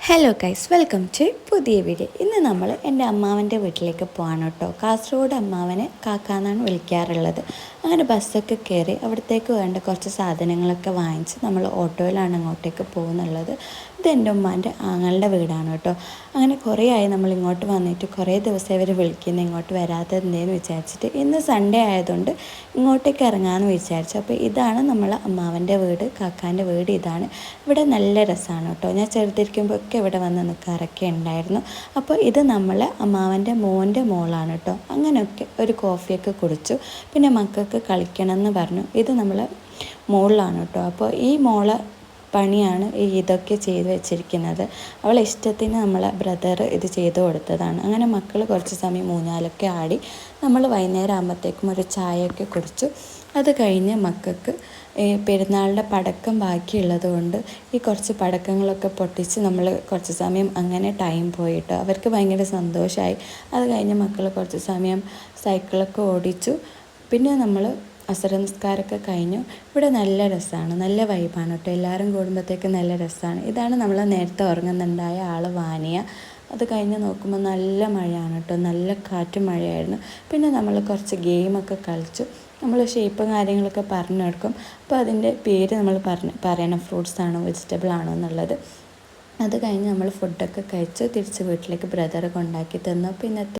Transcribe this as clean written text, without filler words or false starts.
Hello guys, welcome to പുതിയ video. ഇന്ന് നമ്മൾ എൻ്റെ അമ്മാവൻ്റെ വീട്ടിലേക്ക് പോകാൻ കേട്ടോ. കാസർഗോഡ് അമ്മാവനെ കാക്കാന്നാണ് വിളിക്കാറുള്ളത്. അങ്ങനെ ബസ്സൊക്കെ കയറി അവിടത്തേക്ക് വേണ്ട കുറച്ച് സാധനങ്ങളൊക്കെ വാങ്ങിച്ച് നമ്മൾ ഓട്ടോയിലാണ് അങ്ങോട്ടേക്ക് പോകുന്നുള്ളത്. ഇത് എൻ്റെ ഉമ്മാൻ്റെ ആങ്ങളുടെ വീടാണ് കേട്ടോ. അങ്ങനെ കുറേ ആയി നമ്മൾ ഇങ്ങോട്ട് വന്നിട്ട്, കുറേ ദിവസം ഇവർ വിളിക്കുന്നത് ഇങ്ങോട്ട് വരാത്തതെന്തേന്ന് വിചാരിച്ചിട്ട് ഇന്ന് സൺഡേ ആയതുകൊണ്ട് ഇങ്ങോട്ടേക്ക് ഇറങ്ങാമെന്ന് വിചാരിച്ചു. അപ്പോൾ ഇതാണ് നമ്മളെ അമ്മാവൻ്റെ വീട്, കാക്കാൻ്റെ വീട് ഇതാണ്. ഇവിടെ നല്ല രസമാണ് കേട്ടോ. ഞാൻ ചെറുതിരിക്കുമ്പോൾ ഒക്കെ ഇവിടെ വന്ന് നിൽക്കാറൊക്കെ ഉണ്ടായിരുന്നു. അപ്പോൾ ഇത് നമ്മളെ അമ്മാവൻ്റെ മോൻ്റെ മോളാണ് കേട്ടോ. അങ്ങനെയൊക്കെ ഒരു കോഫിയൊക്കെ കുടിച്ചു. പിന്നെ മക്കൾക്ക് കളിക്കണം എന്ന് പറഞ്ഞു. ഇത് നമ്മളെ മോളിലാണ് കേട്ടോ. അപ്പോൾ ഈ മോളെ പണിയാണ് ഇതൊക്കെ ചെയ്ത് വെച്ചിരിക്കുന്നത്. അവളെ ഇഷ്ടത്തിന് നമ്മളെ ബ്രദർ ഇത് ചെയ്ത് കൊടുത്തതാണ്. അങ്ങനെ മക്കൾ കുറച്ച് സമയം ഊഞ്ഞാലൊക്കെ ആടി. നമ്മൾ വൈകുന്നേരം ആകുമ്പോഴത്തേക്കും ഒരു ചായയൊക്കെ കുടിച്ചു. അത് കഴിഞ്ഞ് മക്കൾക്ക് പെരുന്നാളിൻ്റെ പടക്കം ബാക്കിയുള്ളത് കൊണ്ട് ഈ കുറച്ച് പടക്കങ്ങളൊക്കെ പൊട്ടിച്ച് നമ്മൾ കുറച്ച് സമയം അങ്ങനെ ടൈം പോയിട്ട് അവർക്ക് ഭയങ്കര സന്തോഷമായി. അത് കഴിഞ്ഞ് മക്കൾ കുറച്ച് സമയം സൈക്കിളൊക്കെ ഓടിച്ചു. പിന്നെ നമ്മൾ അസർ നിസ്കാരമൊക്കെ കഴിഞ്ഞു. ഇവിടെ നല്ല രസമാണ്, നല്ല വൈബാണ് കേട്ടോ. എല്ലാവരും കൂടുമ്പോഴത്തേക്ക് നല്ല രസമാണ്. ഇതാണ് നമ്മൾ നേരത്തെ ഉറങ്ങുന്നുണ്ടായ ആൾ വാനിയ. അത് കഴിഞ്ഞ് നോക്കുമ്പോൾ നല്ല മഴയാണ് കേട്ടോ, നല്ല കാറ്റും മഴയായിരുന്നു. പിന്നെ നമ്മൾ കുറച്ച് ഗെയിമൊക്കെ കളിച്ചു. നമ്മൾ ഷേപ്പും കാര്യങ്ങളൊക്കെ പറഞ്ഞു കൊടുക്കും. അപ്പോൾ അതിൻ്റെ പേര് നമ്മൾ പറയണം, ഫ്രൂട്ട്സ് ആണോ വെജിറ്റബിൾ ആണോ എന്നുള്ളത്. അത് കഴിഞ്ഞ് നമ്മൾ ഫുഡൊക്കെ കഴിച്ചു തിരിച്ച് വീട്ടിലേക്ക് ബ്രദർ കൊണ്ടാക്കി തന്നു. അപ്പോൾ ഇന്നത്തെ